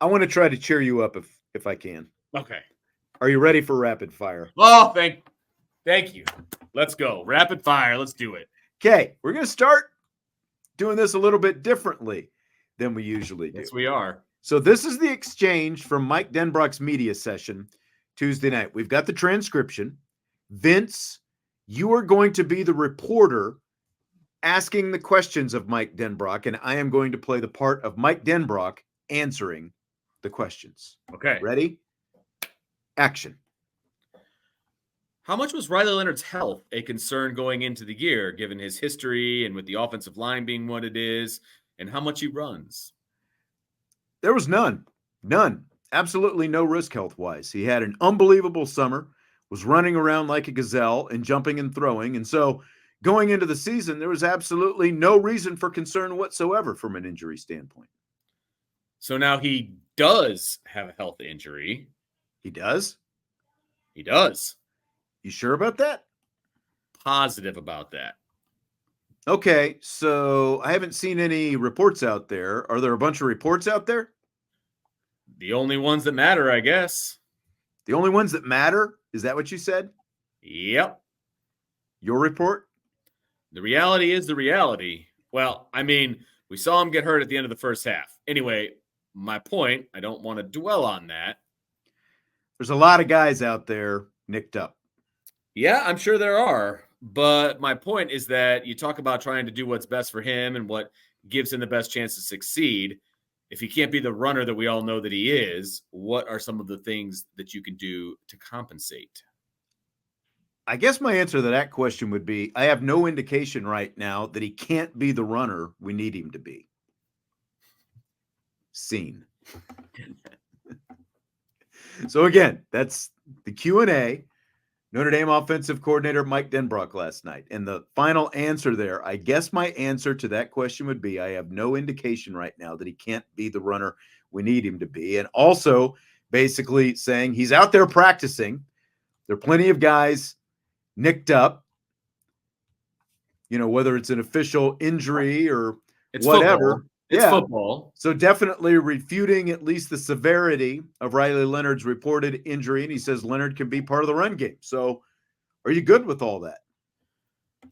I want to try to cheer you up if I can. Okay. Are you ready for rapid fire? Oh, thank you. Let's go. Rapid fire. Let's do it. Okay, we're going to start doing this a little bit differently than we usually do. Yes, we are. So this is the exchange from Mike Denbrock's media session Tuesday night. We've got the transcription. Vince, you are going to be the reporter asking the questions of Mike Denbrock, and I am going to play the part of Mike Denbrock answering the questions. Okay. Ready? Action. How much was Riley Leonard's health a concern going into the year, given his history and with the offensive line being what it is, and how much he runs? There was none. Absolutely no risk health-wise. He had an unbelievable summer, was running around like a gazelle and jumping and throwing. And so going into the season, there was absolutely no reason for concern whatsoever from an injury standpoint. So now he does have a health injury. He does? He does. You sure about that? Positive about that. Okay, so I haven't seen any reports out there. Are there a bunch of reports out there? The only ones that matter, I guess. The only ones that matter? Is that what you said? Yep. Your report? The reality is the reality. Well, I mean, we saw him get hurt at the end of the first half. Anyway, my point, I don't want to dwell on that. There's a lot of guys out there nicked up. Yeah, I'm sure there are. But my point is that you talk about trying to do what's best for him and what gives him the best chance to succeed. If he can't be the runner that we all know that he is, what are some of the things that you can do to compensate? I guess my answer to that question would be I have no indication right now that he can't be the runner we need him to be. Scene. So again, that's the Q&A. Notre Dame offensive coordinator Mike Denbrock last night. And the final answer there, I guess my answer to that question would be I have no indication right now that he can't be the runner we need him to be. And also basically saying he's out there practicing. There are plenty of guys nicked up, you know, whether it's an official injury or It's whatever. Football. It's football. So definitely refuting at least the severity of Riley Leonard's reported injury. And he says Leonard can be part of the run game. So are you good with all that?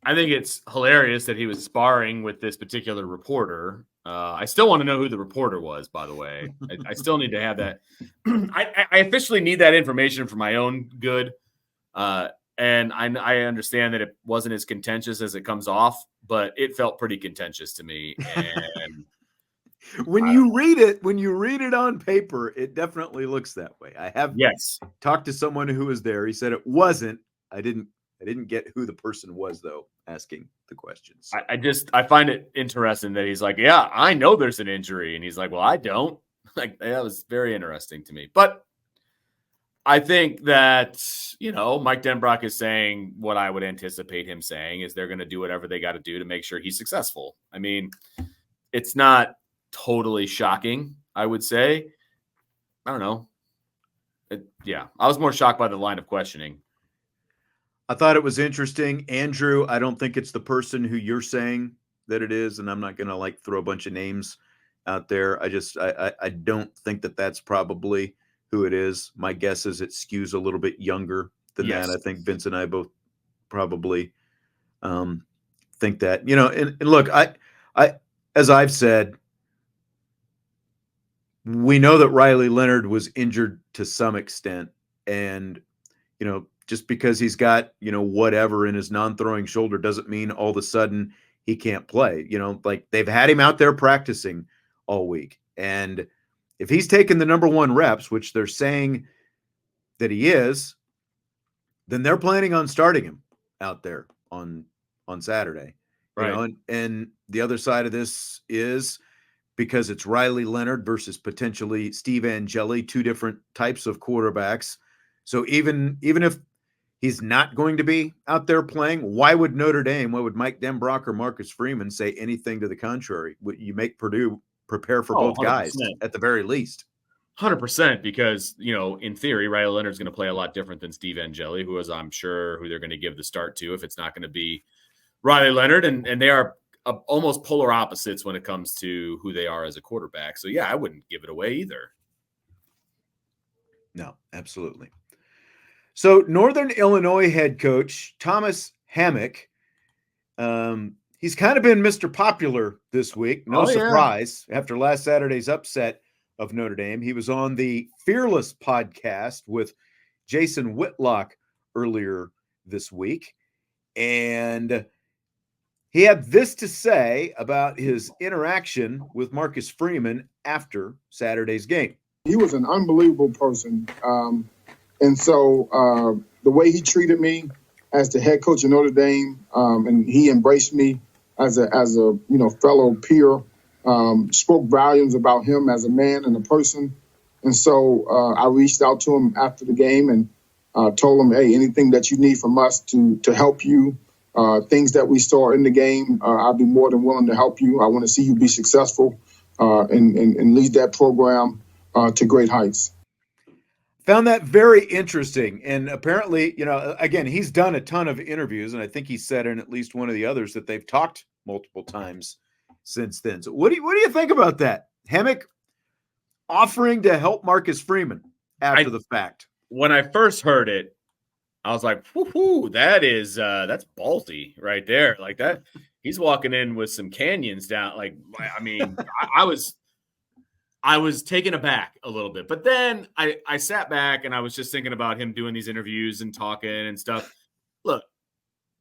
I think it's hilarious that he was sparring with this particular reporter. I still want to know who the reporter was, by the way. I still need to have that. I officially need that information for my own good. And I understand that it wasn't as contentious as it comes off, but it felt pretty contentious to me. And when you read it on paper, it definitely looks that way. I have talked to someone who was there. He said it wasn't. I didn't get who the person was though asking the questions. I find it interesting that he's like, yeah, I know there's an injury, and he's like, well, I don't. Like, that was very interesting to me. But I think that, you know, Mike Denbrock is saying what I would anticipate him saying is they're going to do whatever they got to do to make sure he's successful. I mean, it's not totally shocking, I would say. I don't know. I was more shocked by the line of questioning. I thought it was interesting. Andrew, I don't think it's the person who you're saying that it is, and I'm not going to like throw a bunch of names out there. I don't think that that's probably who it is. My guess is it skews a little bit younger than that. I think Vince and I both probably think that, you know, and look, I, as I've said, we know that Riley Leonard was injured to some extent, and, you know, just because he's got, you know, whatever in his non-throwing shoulder doesn't mean all of a sudden he can't play. You know, like they've had him out there practicing all week. And if he's taking the number one reps, which they're saying that he is, then they're planning on starting him out there on Saturday. Right. You know, and the other side of this is because it's Riley Leonard versus potentially Steve Angeli, two different types of quarterbacks. So even if he's not going to be out there playing, why would Mike Denbrock or Marcus Freeman say anything to the contrary? Would you make Purdue prepare for both 100%. Guys at the very least? 100%, because, you know, in theory, Riley Leonard's going to play a lot different than Steve Angeli, who is, I'm sure, who they're going to give the start to if it's not going to be Riley Leonard. And they are almost polar opposites when it comes to who they are as a quarterback. So, yeah, I wouldn't give it away either. No, absolutely. So Northern Illinois head coach Thomas Hammock, he's kind of been Mr. Popular this week. No Oh yeah. surprise. After last Saturday's upset of Notre Dame, he was on the Fearless podcast with Jason Whitlock earlier this week. And he had this to say about his interaction with Marcus Freeman after Saturday's game. He was an unbelievable person. And so the way he treated me as the head coach of Notre Dame, and he embraced me as a fellow peer, spoke volumes about him as a man and a person. And so I reached out to him after the game and told him, hey, anything that you need from us to help you, things that we saw in the game, I'll be more than willing to help you. I want to see you be successful and lead that program to great heights. Found that very interesting. And apparently, again, he's done a ton of interviews, and I think he said in at least one of the others that they've talked multiple times since then. So what do you think about that? Hammock offering to help Marcus Freeman after the fact. When I first heard it, I was like, whoo, that's ballsy right there. Like that, he's walking in with some canyons down. Like, I mean, I was taken aback a little bit, but then I sat back and I was just thinking about him doing these interviews and talking and stuff. Look,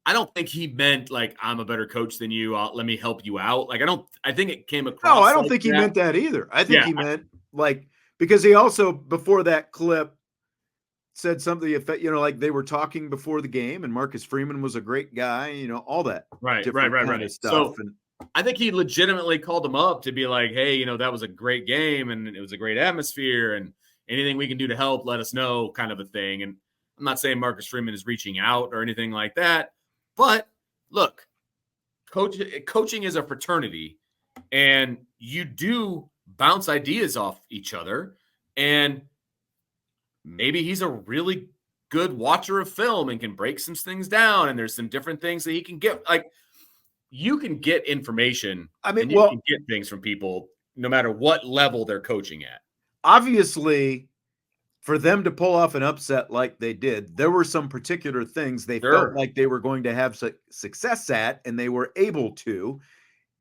I don't think he meant like, I'm a better coach than you. Let me help you out. Like, I think it came across. No, I don't think he meant that either. I think he meant like, because he also, before that clip, said something, like they were talking before the game and Marcus Freeman was a great guy, all that. Right. Stuff. So, I think he legitimately called him up to be like, hey, that was a great game and it was a great atmosphere and anything we can do to help, let us know, kind of a thing. And I'm not saying Marcus Freeman is reaching out or anything like that, but look, coaching is a fraternity and you do bounce ideas off each other. And maybe he's a really good watcher of film and can break some things down. And there's some different things that he can get. Like, you can get information. You can get things from people no matter what level they're coaching at. Obviously, for them to pull off an upset like they did, there were some particular things they felt like they were going to have success at, and they were able to.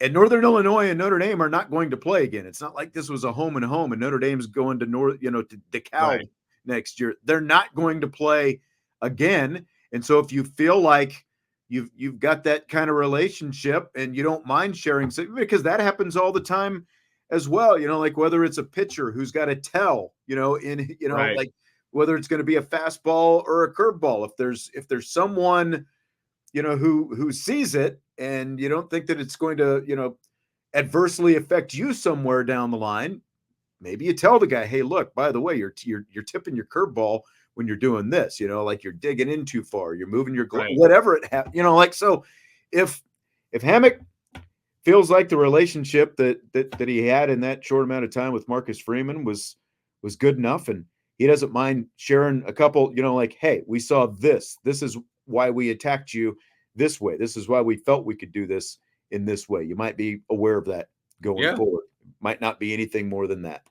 And Northern Illinois and Notre Dame are not going to play again. It's not like this was a home and home, and Notre Dame's going to to DeKalb next year. They're not going to play again. And so if you feel like you've got that kind of relationship and you don't mind sharing, because that happens all the time as well, like whether it's a pitcher who's got to tell, like whether it's going to be a fastball or a curveball, if there's someone, who sees it and you don't think that it's going to, adversely affect you somewhere down the line, maybe you tell the guy, hey, look, by the way, you're tipping your curveball when you're doing this, like you're digging in too far, you're moving your glove, whatever it happens, so if Hammock feels like the relationship that he had in that short amount of time with Marcus Freeman was good enough, and he doesn't mind sharing a couple, like, hey, we saw this is why we attacked you this way, this is why we felt we could do this in this way, you might be aware of that going forward, might not be anything more than that.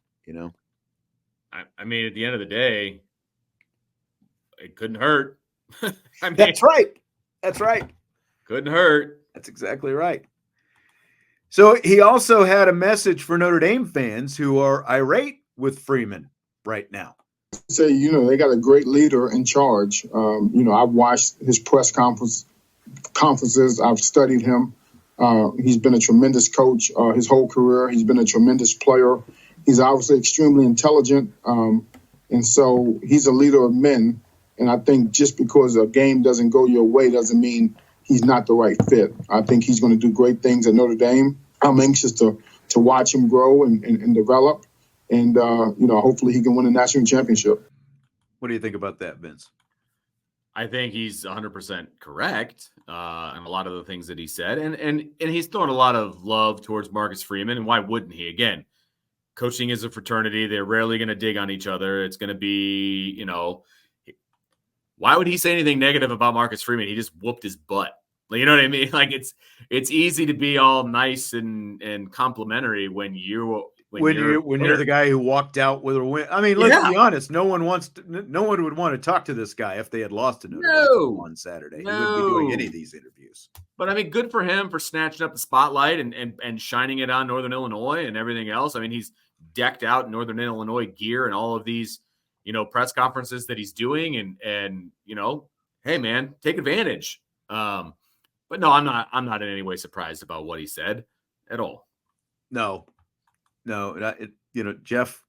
I mean, at the end of the day, it couldn't hurt. That's right. Couldn't hurt. That's exactly right. So he also had a message for Notre Dame fans who are irate with Freeman right now. Say, they got a great leader in charge. I've watched his press conferences. I've studied him. He's been a tremendous coach his whole career. He's been a tremendous player. He's obviously extremely intelligent. And so he's a leader of men. And I think just because a game doesn't go your way doesn't mean he's not the right fit. I think he's going to do great things at Notre Dame. I'm anxious to watch him grow and develop. And, hopefully he can win a national championship. What do you think about that, Vince? I think he's 100% correct on a lot of the things that he said. And he's throwing a lot of love towards Marcus Freeman. And why wouldn't he? Again, coaching is a fraternity. They're rarely going to dig on each other. It's going to be, why would he say anything negative about Marcus Freeman? He just whooped his butt. You know what I mean? Like it's easy to be all nice and complimentary when when you're the guy who walked out with a win. I mean, let's be honest. No one would want to talk to this guy if they had lost to Notre Dame on Saturday. He wouldn't be doing any of these interviews. But I mean, good for him for snatching up the spotlight and shining it on Northern Illinois and everything else. I mean, he's decked out in Northern Illinois gear and all of these, press conferences that he's doing, and hey man, take advantage. But no, I'm not in any way surprised about what he said at all. No, Jeff,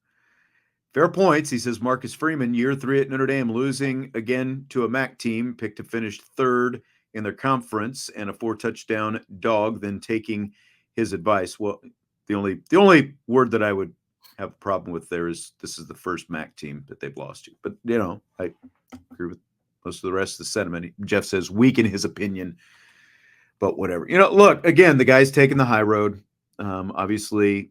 fair points. He says Marcus Freeman, year 3 at Notre Dame, losing again to a MAC team, picked to finish 3rd in their conference and a 4-touchdown dog, then taking his advice. Well, the only word that I would have a problem with there is this is the first MAC team that they've lost to. But, I agree with most of the rest of the sentiment. Jeff says weak in his opinion, but whatever. Look, again, the guy's taking the high road. Obviously,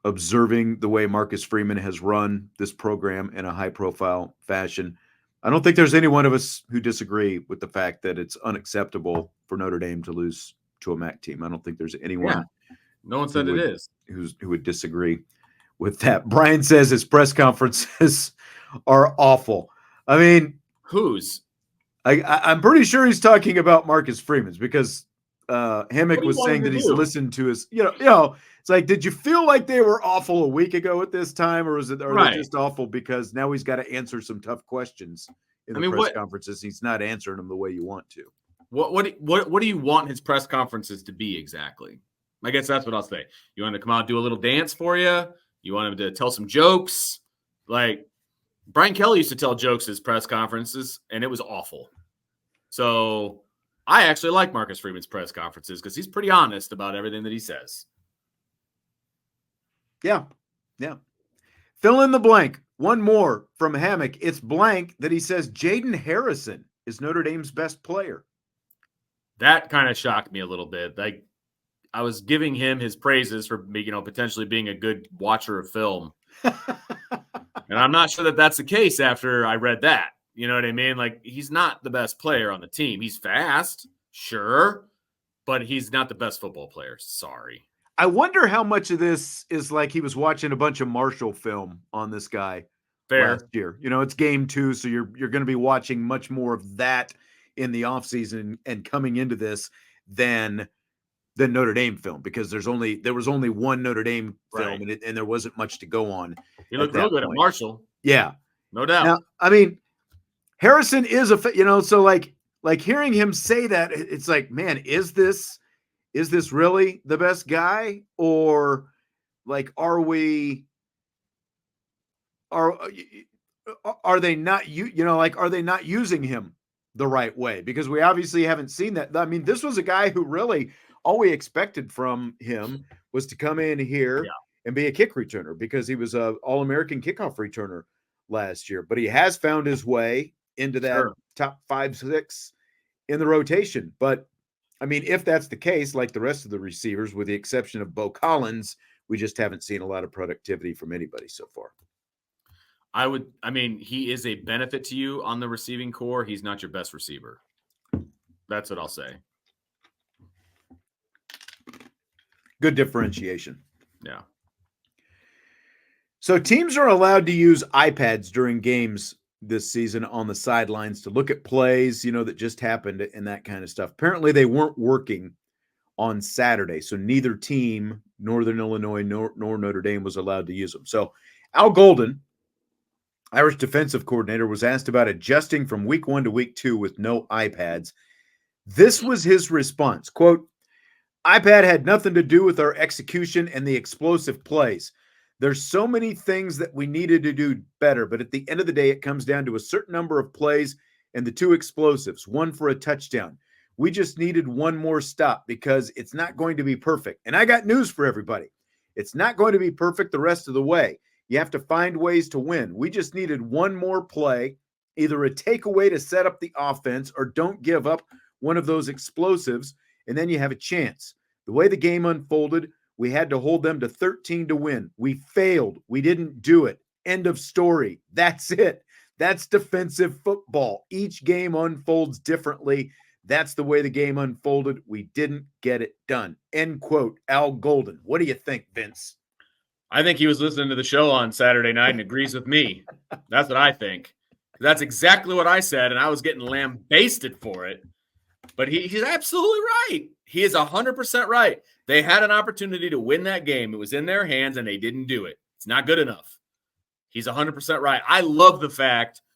observing the way Marcus Freeman has run this program in a high-profile fashion, I don't think there's any one of us who disagree with the fact that it's unacceptable for Notre Dame to lose to a MAC team. I don't think there's anyone. Yeah. No one said it is. Who would disagree with that. Brian says his press conferences are awful. I mean, whose? I'm pretty sure he's talking about Marcus Freeman's, because Hammock was saying that he's listened to his, it's like, did you feel like they were awful a week ago at this time, or are they just awful because now he's got to answer some tough questions in the press conferences? He's not answering them the way you want to. What do you want his press conferences to be exactly? I guess that's what I'll say. You want him to come out and do a little dance for you? You want him to tell some jokes? Like Brian Kelly used to tell jokes at his press conferences, and it was awful. So I actually like Marcus Freeman's press conferences because he's pretty honest about everything that he says. Yeah. Fill in the blank. One more from Hammock. It's blank that he says Jayden Harrison is Notre Dame's best player. That kind of shocked me a little bit. Like, I was giving him his praises for, potentially being a good watcher of film. And I'm not sure that that's the case after I read that. You know what I mean? Like, he's not the best player on the team. He's fast, sure, but he's not the best football player. Sorry. I wonder how much of this is like he was watching a bunch of Marshall film on this guy last year. It's game 2, so you're going to be watching much more of that in the offseason and coming into this than Notre Dame film, because there was only one Notre Dame film, and there wasn't much to go on. He looked real good at Marshall. Yeah. No doubt. Now, I mean, Harrison is so like hearing him say that, it's like, man, is this really the best guy, or like, are they not are they not using him the right way? Because we obviously haven't seen that. I mean, this was a guy who really all we expected from him was to come in here and be a kick returner, because he was a All-American kickoff returner last year. But he has found his way into that top 5-6 in the rotation. But I mean, if that's the case, like the rest of the receivers, with the exception of Bo Collins, we just haven't seen a lot of productivity from anybody so far. He is a benefit to you on the receiving core. He's not your best receiver. That's what I'll say. Good differentiation. Yeah. So teams are allowed to use iPads during games this season on the sidelines to look at plays, that just happened and that kind of stuff. Apparently they weren't working on Saturday, so neither team, Northern Illinois nor Notre Dame, was allowed to use them. So Al Golden, Irish defensive coordinator, was asked about adjusting from week 1 to week 2 with no iPads. This was his response, quote, "iPad had nothing to do with our execution and the explosive plays. There's so many things that we needed to do better, but at the end of the day, it comes down to a certain number of plays and the 2 explosives, 1 for a touchdown. We just needed 1 more stop because it's not going to be perfect. And I got news for everybody. It's not going to be perfect the rest of the way. You have to find ways to win. We just needed 1 more play, either a takeaway to set up the offense, or don't give up one of those explosives, and then you have a chance. The way the game unfolded, we had to hold them to 13 to win. We failed. We didn't do it. End of story. That's it. That's defensive football. Each game unfolds differently. That's the way the game unfolded. We didn't get it done. End quote. Al Golden. What do you think, Vince? I think he was listening to the show on Saturday night and agrees with me. That's what I think. That's exactly what I said, and I was getting lambasted for it. But he's absolutely right. He is 100% right. They had an opportunity to win that game. It was in their hands, and they didn't do it. It's not good enough. He's 100% right. I love the fact –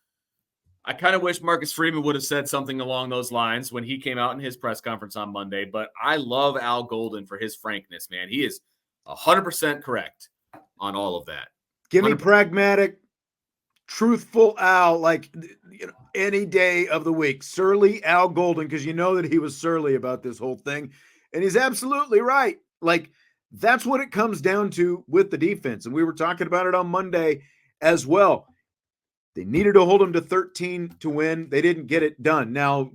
I kind of wish Marcus Freeman would have said something along those lines when he came out in his press conference on Monday, but I love Al Golden for his frankness, man. He is 100% correct on all of that. Give me 100%. pragmatic, truthful Al, like any day of the week. Surly Al Golden, because you know that he was surly about this whole thing. And he's absolutely right. Like, that's what it comes down to with the defense. And we were talking about it on Monday as well. They needed to hold them to 13 to win. They didn't get it done. Now,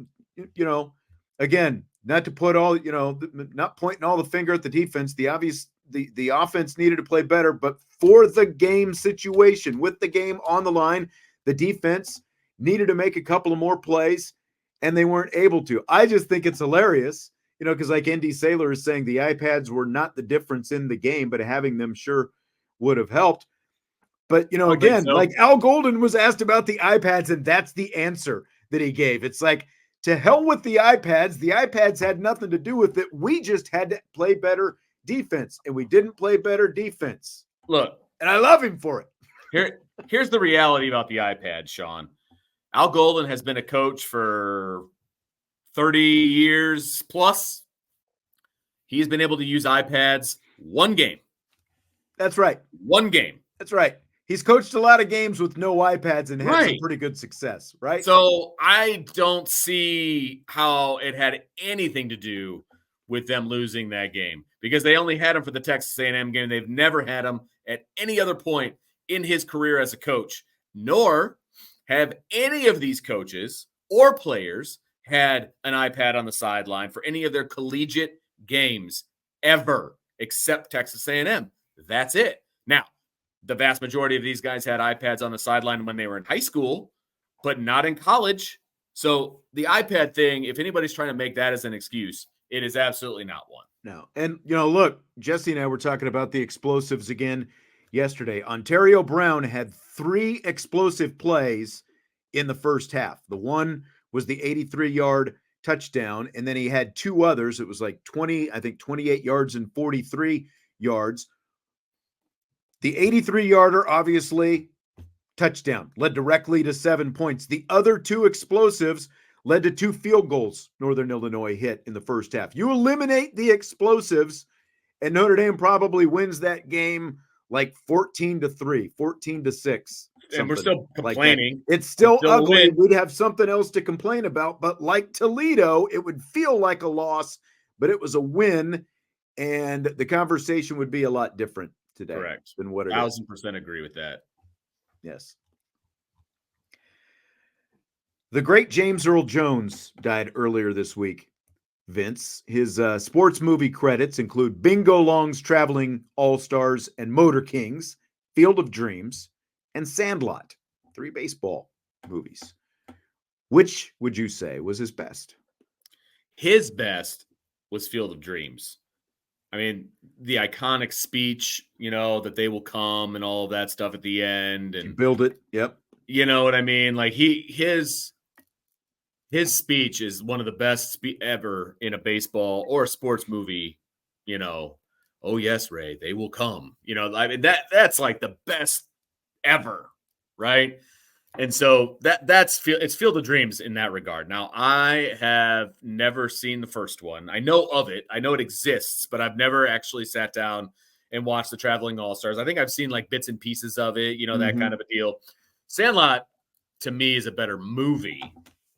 again, not to put all, not pointing all the finger at the defense. The offense needed to play better, but for the game situation, with the game on the line, the defense needed to make a couple of more plays, and they weren't able to. I just think it's hilarious, because like ND Saylor is saying, the iPads were not the difference in the game, but having them sure would have helped. But, again, like Al Golden was asked about the iPads, and that's the answer that he gave. It's like, to hell with the iPads. The iPads had nothing to do with it. We just had to play better defense, and we didn't play better defense. Look, and I love him for it. Here's the reality about the iPad, Sean. Al Golden has been a coach for 30 years plus. He's been able to use iPads one game. That's right. One game. That's right. He's coached a lot of games with no iPads and had some pretty good success, right? So I don't see how it had anything to do with them losing that game, because they only had him for the Texas A&M game. They've never had him at any other point in his career as a coach, nor have any of these coaches or players had an iPad on the sideline for any of their collegiate games ever, except Texas A&M. That's it. Now, the vast majority of these guys had iPads on the sideline when they were in high school, but not in college. So the iPad thing, if anybody's trying to make that as an excuse, it is absolutely not one. No. And, look, Jesse and I were talking about the explosives again yesterday. Ontario Brown had 3 explosive plays in the first half. The one was the 83-yard touchdown, and then he had 2 others. It was like 28 yards and 43 yards. The 83-yarder, obviously, touchdown, led directly to 7 points. The other 2 explosives led to 2 field goals Northern Illinois hit in the first half. You eliminate the explosives, and Notre Dame probably wins that game like 14-3, 14-6. And we're still complaining. Like it's still ugly. We'd have something else to complain about. But like Toledo, it would feel like a loss, but it was a win, and the conversation would be a lot different today. Correct. Than what it 1000% agree with that. Yes. The great James Earl Jones died earlier this week. Vince, his sports movie credits include Bingo Long's Traveling All-Stars and Motor Kings, Field of Dreams, and Sandlot, 3 baseball movies. Which would you say was his best? His best was Field of Dreams. I mean, the iconic speech, that they will come and all of that stuff at the end. And you build it. Yep. You know what I mean? Like his speech is one of the best ever in a baseball or a sports movie. Oh yes, Ray, they will come. I mean that's like the best ever, right? And so it's Field of Dreams in that regard. Now, I have never seen the first one. I know of it. I know it exists, but I've never actually sat down and watched the Traveling All-Stars. I think I've seen like bits and pieces of it, that kind of a deal. Sandlot, to me, is a better movie.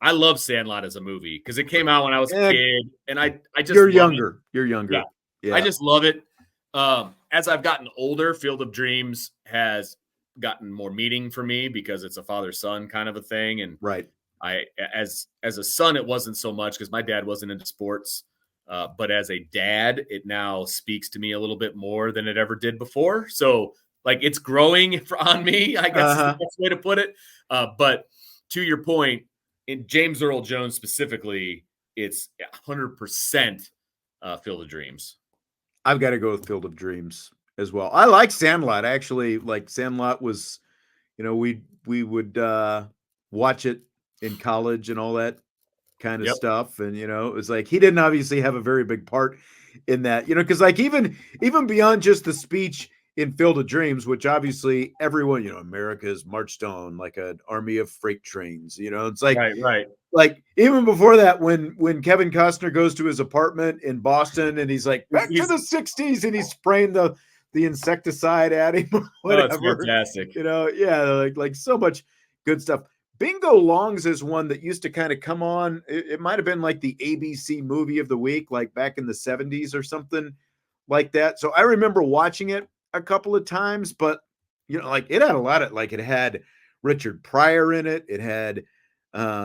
I love Sandlot as a movie because it came out when I was a kid, and I just You're younger. Yeah. I just love it. As I've gotten older, Field of Dreams has gotten more meaning for me because it's a father-son kind of a thing. And right. As a son, it wasn't so much because my dad wasn't into sports. But as a dad, it now speaks to me a little bit more than it ever did before. So like it's growing on me, I guess is the best way to put it. But to your point, in James Earl Jones specifically, it's 100% Field of Dreams. I've got to go with Field of Dreams as well. I like Sandlot. Actually, like Sandlot was, we would watch it in college and all that kind of stuff. And, it was like, he didn't obviously have a very big part in that, because like even beyond just the speech in Field of Dreams, which obviously everyone, America's marched on like an army of freight trains, it's like, right. Like even before that, when Kevin Costner goes to his apartment in Boston and he's like, back to the 60s, and he's spraying the insecticide at him, whatever. Oh, it's fantastic. Like so much good stuff. Bingo Longs is one that used to kind of come on. It might have been like the ABC movie of the week, like back in the 70s or something like that. So I remember watching it a couple of times, but like it had a lot of, like, it had Richard Pryor in it. It had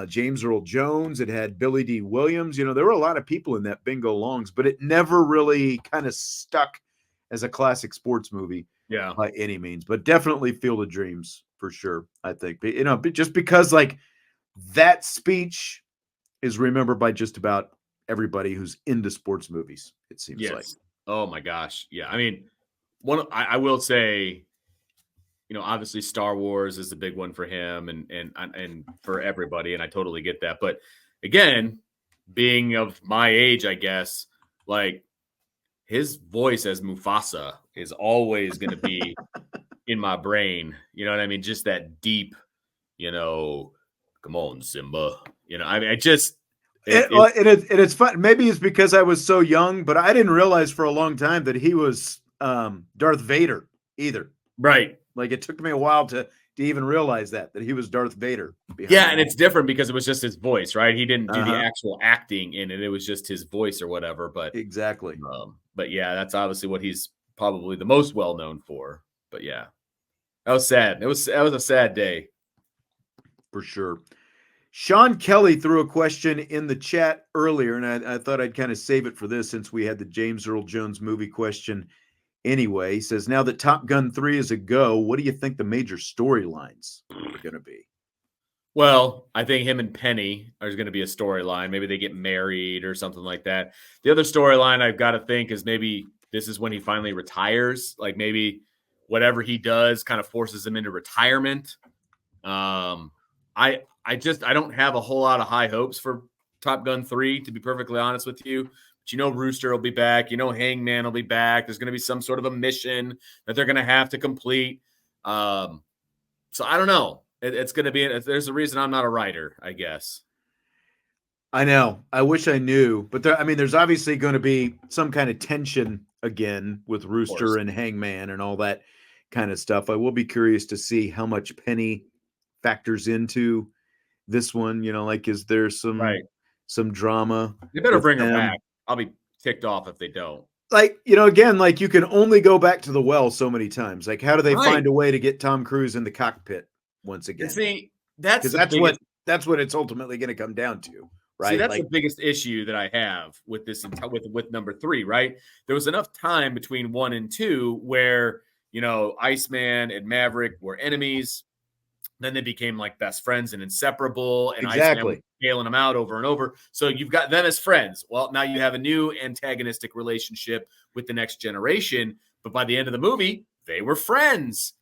James Earl Jones. It had Billy D. Williams. There were a lot of people in that Bingo Longs, but it never really kind of stuck as a classic sports movie by any means, but definitely Field of Dreams for sure. I think, just because like that speech is remembered by just about everybody who's into sports movies, it seems like. Oh my gosh. Yeah. I mean, I will say, obviously Star Wars is the big one for him and for everybody. And I totally get that. But again, being of my age, I guess, like his voice as Mufasa is always going to be in my brain. You know what I mean? Just that deep, come on, Simba. I mean, it's fun. Maybe it's because I was so young, but I didn't realize for a long time that he was Darth Vader either. Right. Like it took me a while to even realize that he was Darth Vader. Yeah, and it's different because it was just his voice, right? He didn't do the actual acting in it. It was just his voice or whatever. But exactly. But yeah, that's obviously what he's probably the most well known for. But yeah, that was sad. That was a sad day for sure. Sean Kelly threw a question in the chat earlier, and I thought I'd kind of save it for this since we had the James Earl Jones movie question. Anyway, he says, now that Top Gun 3 is a go, what do you think the major storylines are going to be? Well, I think him and Penny are going to be a storyline. Maybe they get married or something like that. The other storyline I've got to think is maybe this is when he finally retires. Like maybe whatever he does kind of forces him into retirement. I don't have a whole lot of high hopes for Top Gun 3, to be perfectly honest with you. But Rooster will be back. Hangman will be back. There's going to be some sort of a mission that they're going to have to complete. So I don't know. It's going to be, there's a reason I'm not a writer, I guess. I know. I wish I knew. But there's obviously going to be some kind of tension again with Rooster and Hangman and all that kind of stuff. I will be curious to see how much Penny factors into this one. Like, is there some drama? They better bring her back. I'll be ticked off if they don't. Like, again, like you can only go back to the well so many times. Like, how do they find a way to get Tom Cruise in the cockpit once again? See, that's what it's ultimately going to come down to, right? See, that's the biggest issue that I have with this with number 3, right? There was enough time between 1 and 2 where, Iceman and Maverick were enemies. Then they became like best friends and inseparable. And Iceman was bailing them out over and over. So you've got them as friends. Well, now you have a new antagonistic relationship with the next generation. But by the end of the movie, they were friends.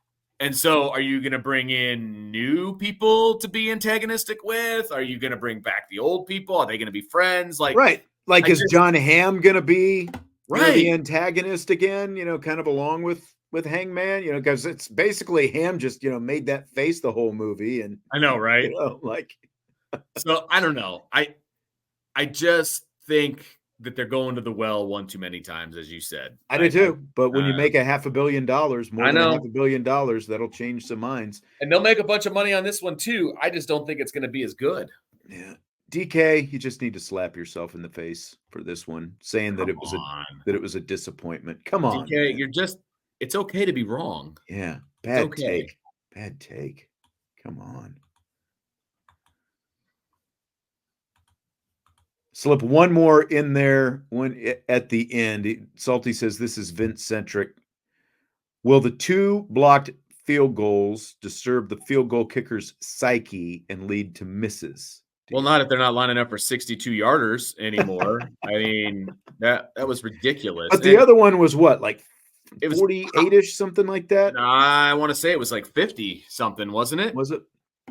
And so are you going to bring in new people to be antagonistic with? Are you going to bring back the old people? Are they going to be friends? Like, right. Like, is John Hamm going to be the antagonist again, kind of along with Hangman, because it's basically Ham just, made that face the whole movie. And I know, right? So I don't know. I just think that they're going to the well one too many times, as you said. I do too. But when you make $500 million, more than $500 million, that'll change some minds. And they'll make a bunch of money on this one too. I just don't think it's going to be as good. Yeah. DK, you just need to slap yourself in the face for this one, saying that it was a disappointment. Come on, DK, man. It's okay to be wrong. Yeah. Bad take. Come on. Slip one more in there at the end. Salty says this is Vince-centric. Will the 2 blocked field goals disturb the field goal kicker's psyche and lead to misses Well, not if they're not lining up for 62-yarders anymore. I mean, that was ridiculous. But the other one was what, like it was 48-ish, something like that? I want to say it was like 50 something, wasn't it? Was it?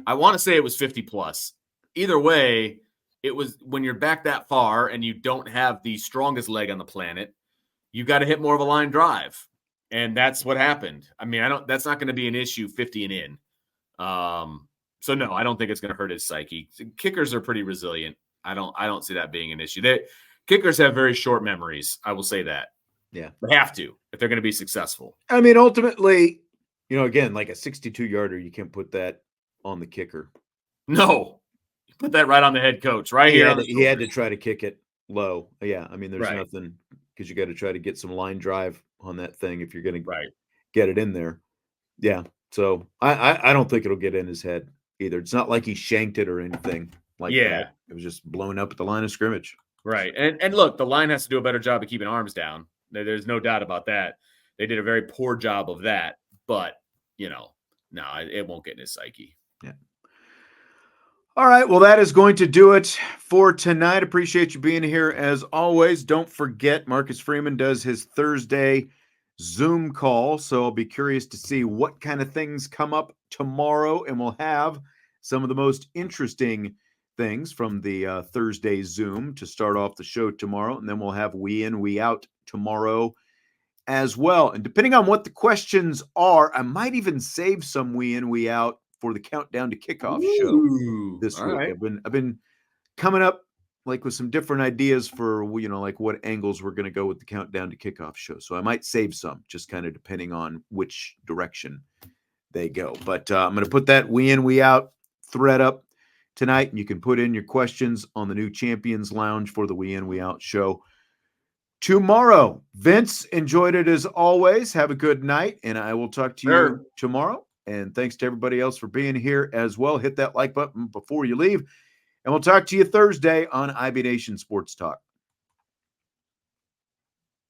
I want to say it was 50 plus. Either way, it was when you're back that far and you don't have the strongest leg on the planet, you got to hit more of a line drive. And that's what happened. I mean, that's not going to be an issue 50 and in. So no, I don't think it's going to hurt his psyche. Kickers are pretty resilient. I don't see that being an issue. Kickers have very short memories. I will say that. Yeah. They have to if they're going to be successful. I mean, ultimately, again, like a 62-yarder, you can't put that on the kicker. No. You put that right on the head coach, right here. He had to try to kick it low. Yeah. I mean, there's nothing, because you got to try to get some line drive on that thing if you're going to get it in there. Yeah. So I don't think it'll get in his head either. It's not like he shanked it or anything like that. It was just blown up at the line of scrimmage. Right. And look, the line has to do a better job of keeping arms down. There's no doubt about that. They did a very poor job of that, but no, it won't get in his psyche. Yeah. All right. Well, that is going to do it for tonight. Appreciate you being here as always. Don't forget, Marcus Freeman does his Thursday Zoom call. So I'll be curious to see what kind of things come up tomorrow, and we'll have some of the most interesting things from the Thursday Zoom to start off the show tomorrow. And then we'll have We In, We Out tomorrow as well. And depending on what the questions are, I might even save some We In, We Out for the Countdown to Kickoff show this week. Right. I've been coming up like with some different ideas for, like what angles we're going to go with the Countdown to Kickoff show. So I might save some, just kind of depending on which direction they go. But I'm going to put that We In, We Out thread up tonight, and you can put in your questions on the new Champions Lounge for the We In, We Out show tomorrow. Vince, enjoyed it as always. Have a good night, and I will talk to you tomorrow. And thanks to everybody else for being here as well. Hit that like button before you leave, and we'll talk to you Thursday on IB Nation Sports Talk.